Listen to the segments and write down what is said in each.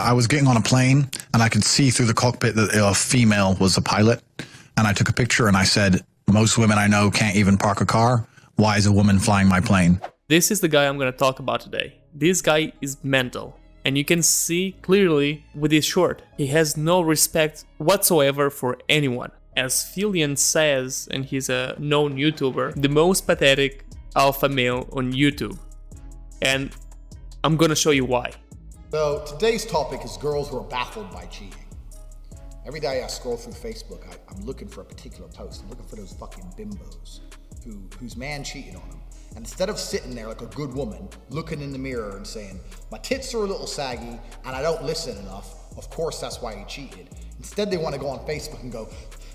I was getting on a plane and I could see through the cockpit that a female was a pilot. And I took a picture and I said, most women I know can't even park a car. Why is a woman flying my plane? This is the guy I'm going to talk about today. This guy is mental. And you can see clearly with his short, he has no respect whatsoever for anyone. As Filian says, and he's a known YouTuber, the most pathetic alpha male on YouTube. And I'm gonna show you why. So today's topic is girls who are baffled by cheating. Every day I scroll through Facebook, I'm looking for a particular post. I'm looking for those fucking bimbos whose man cheated on them. And instead of sitting there like a good woman, looking in the mirror and saying, my tits are a little saggy and I don't listen enough, of course that's why he cheated. Instead they want to go on Facebook and go,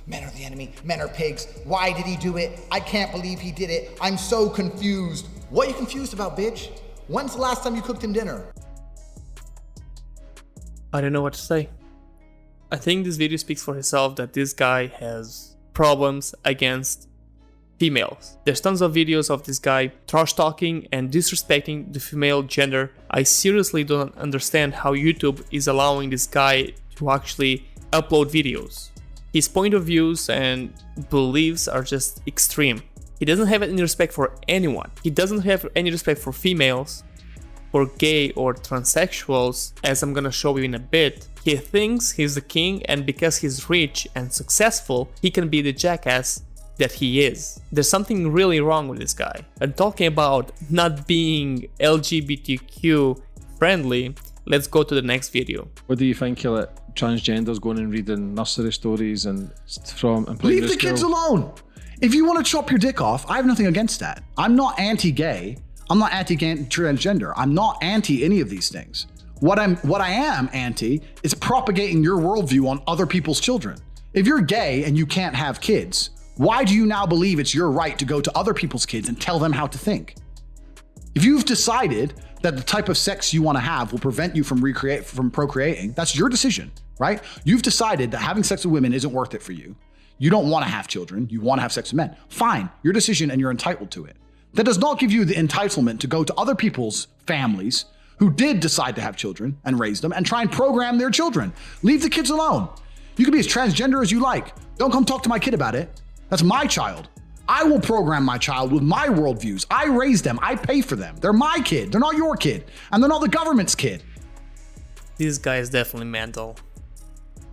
men are the enemy, men are pigs, why did he do it? I can't believe he did it, I'm so confused. What are you confused about, bitch? When's the last time you cooked him dinner? I don't know what to say. I think this video speaks for itself that this guy has problems against females. There's tons of videos of this guy trash talking and disrespecting the female gender. I seriously don't understand how YouTube is allowing this guy to actually upload videos. His point of views and beliefs are just extreme. He doesn't have any respect for anyone. He doesn't have any respect for females, for gay or transsexuals, as I'm gonna show you in a bit. He thinks he's the king, and because he's rich and successful, he can be the jackass that he is. There's something really wrong with this guy. And talking about not being LGBTQ friendly, let's go to the next video. What do you think of like, transgenders going and reading nursery stories and from and leave the kids alone. If you want to chop your dick off, I have nothing against that. I'm not anti-gay. I'm not anti-transgender. I'm not anti any of these things. What I am anti is propagating your worldview on other people's children. If you're gay and you can't have kids, why do you now believe it's your right to go to other people's kids and tell them how to think? If you've decided that the type of sex you want to have will prevent you from procreating, that's your decision, right? You've decided that having sex with women isn't worth it for you. You don't want to have children. You want to have sex with men. Fine, your decision and you're entitled to it. That does not give you the entitlement to go to other people's families who did decide to have children and raise them and try and program their children. Leave the kids alone. You can be as transgender as you like. Don't come talk to my kid about it. That's my child. I will program my child with my worldviews. I raise them. I pay for them. They're my kid. They're not your kid. And they're not the government's kid. This guy is definitely mental.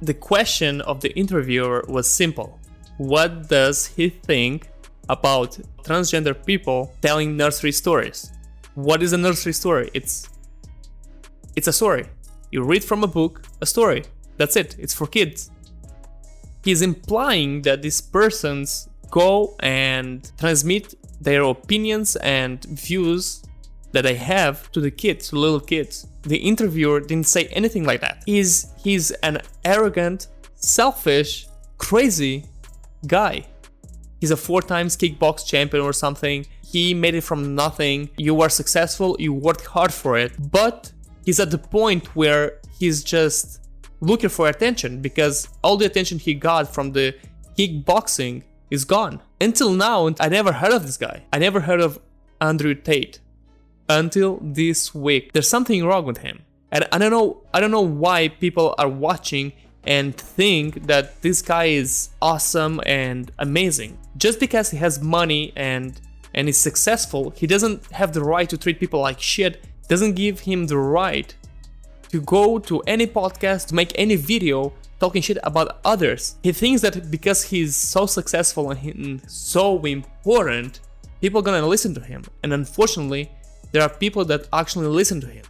The question of the interviewer was simple. What does he think about transgender people telling nursery stories? What is a nursery story? It's a story. You read from a book, a story. That's it. It's for kids. He's implying that these persons go and transmit their opinions and views that they have to the kids, to little kids. The interviewer didn't say anything like that. He's an arrogant, selfish, crazy guy. He's a 4 times kickbox champion or something. He made it from nothing. You are successful, you worked hard for it, but he's at the point where he's just looking for attention because all the attention he got from the kickboxing is gone. Until now, I never heard of this guy. I never heard of Andrew Tate until this week. There's something wrong with him. And I don't know why people are watching and think that this guy is awesome and amazing. Just because he has money and is successful, he doesn't have the right to treat people like shit. Doesn't give him the right to go to any podcast, to make any video talking shit about others. He thinks that because he's so successful and so important, people are gonna listen to him. And unfortunately, there are people that actually listen to him.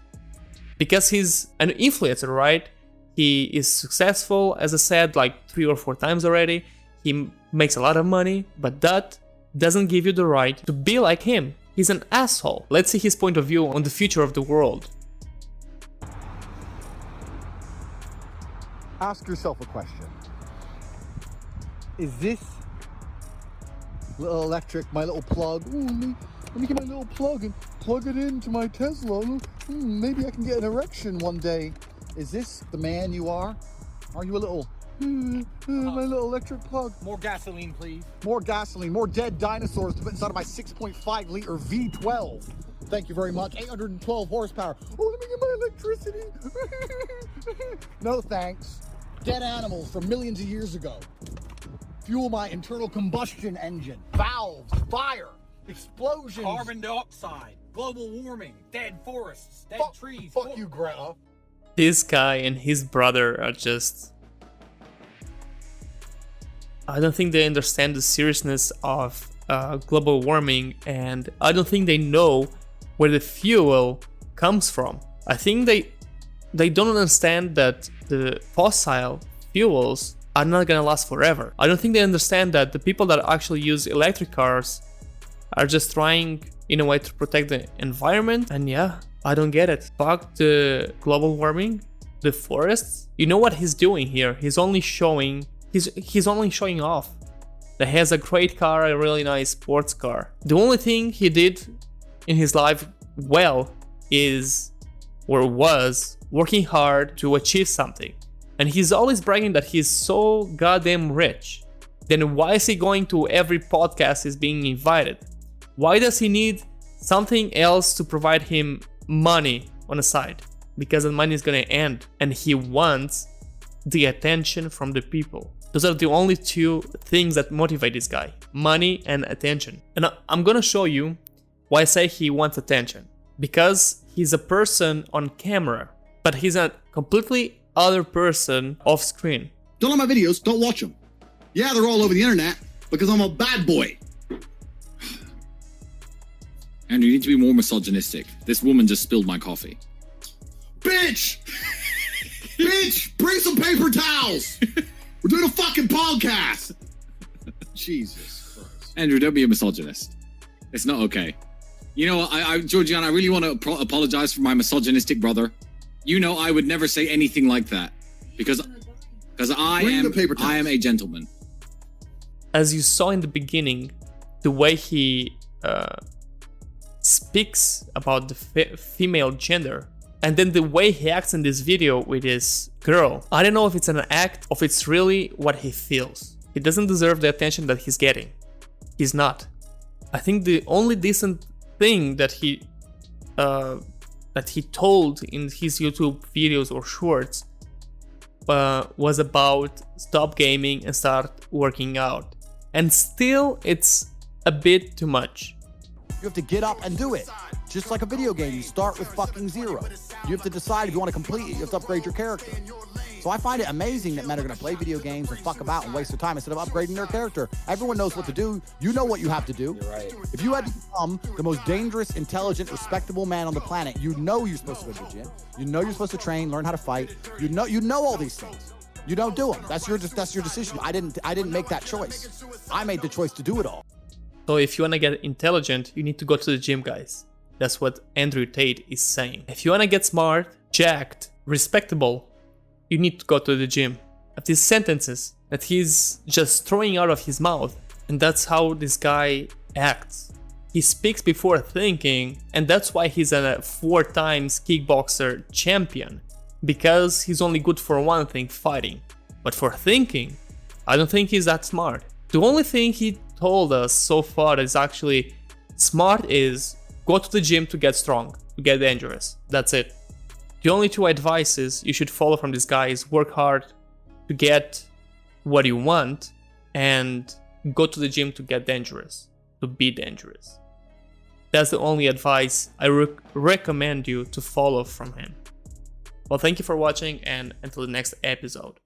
Because he's an influencer, right? He is successful, as I said, like 3 or 4 times already. He makes a lot of money, but that doesn't give you the right to be like him. He's an asshole. Let's see his point of view on the future of the world. Ask yourself a question. Is this little electric, my little plug? Ooh, let me get my little plug and plug it into my Tesla. Maybe I can get an erection one day. Is this the man you are? Are you a little, my little electric plug? More gasoline, please. More gasoline, more dead dinosaurs to put inside of my 6.5 liter V12. Thank you very much. 812 horsepower. Oh, let me get my electricity. No thanks. Dead animals from millions of years ago. Fuel my internal combustion engine. Valves, fire, explosions. Carbon dioxide, global warming, dead forests, dead trees. Fuck you, Greta. This guy and his brother are just... I don't think they understand the seriousness of global warming, and I don't think they know where the fuel comes from. I think they don't understand that the fossil fuels are not gonna last forever. I don't think they understand that the people that actually use electric cars are just trying in a way to protect the environment. And yeah, I don't get it. Fuck the global warming, the forests. You know what he's doing here? He's only showing off that he has a great car, a really nice sports car. The only thing he did in his life well is, or was, working hard to achieve something. And he's always bragging that he's so goddamn rich. Then why is he going to every podcast he's being invited? Why does he need something else to provide him money on the side? Because the money is gonna end, and he wants the attention from the people. Those are the only two things that motivate this guy: money and attention. And I'm gonna show you why I say he wants attention. Because he's a person on camera, but he's a completely other person off screen. Don't like my videos, don't watch them. Yeah, they're all over the internet because I'm a bad boy. Andrew, you need to be more misogynistic. This woman just spilled my coffee. Bitch! Bitch! Bring some paper towels! We're doing a fucking podcast! Jesus Christ. Andrew, don't be a misogynist. It's not okay. You know what, Georgiana, I really want to apologize for my misogynistic brother. You know I would never say anything like that. Because I am a gentleman. As you saw in the beginning, the way he speaks about the female gender, and then the way he acts in this video with his girl, I don't know if it's an act or if it's really what he feels. He doesn't deserve the attention that he's getting. He's not. I think the only decent thing that he told in his YouTube videos or shorts was about stop gaming and start working out. And still, it's a bit too much. You have to get up and do it. Just like a video game, you start with fucking zero. You have to decide if you want to complete it. You have to upgrade your character. So I find it amazing that men are going to play video games and fuck about and waste their time instead of upgrading their character. Everyone knows what to do. You know what you have to do. You're right. If you had to become the most dangerous, intelligent, respectable man on the planet, you know you're supposed to go to the gym. You know you're supposed to train, learn how to fight. You know all these things. You don't do them. That's your decision. I didn't make that choice. I made the choice to do it all. So if you want to get intelligent, you need to go to the gym, guys. That's what Andrew Tate is saying. If you want to get smart, jacked, respectable, you need to go to the gym. Of these sentences that he's just throwing out of his mouth. And that's how this guy acts. He speaks before thinking, and that's why he's a 4 times kickboxer champion. Because he's only good for one thing, fighting. But for thinking, I don't think he's that smart. The only thing he told us so far that is actually smart is go to the gym to get strong, to get dangerous. That's it. The only 2 advices you should follow from this guy is work hard to get what you want and go to the gym to get dangerous, to be dangerous. That's the only advice I recommend you to follow from him. Well, thank you for watching, and until the next episode.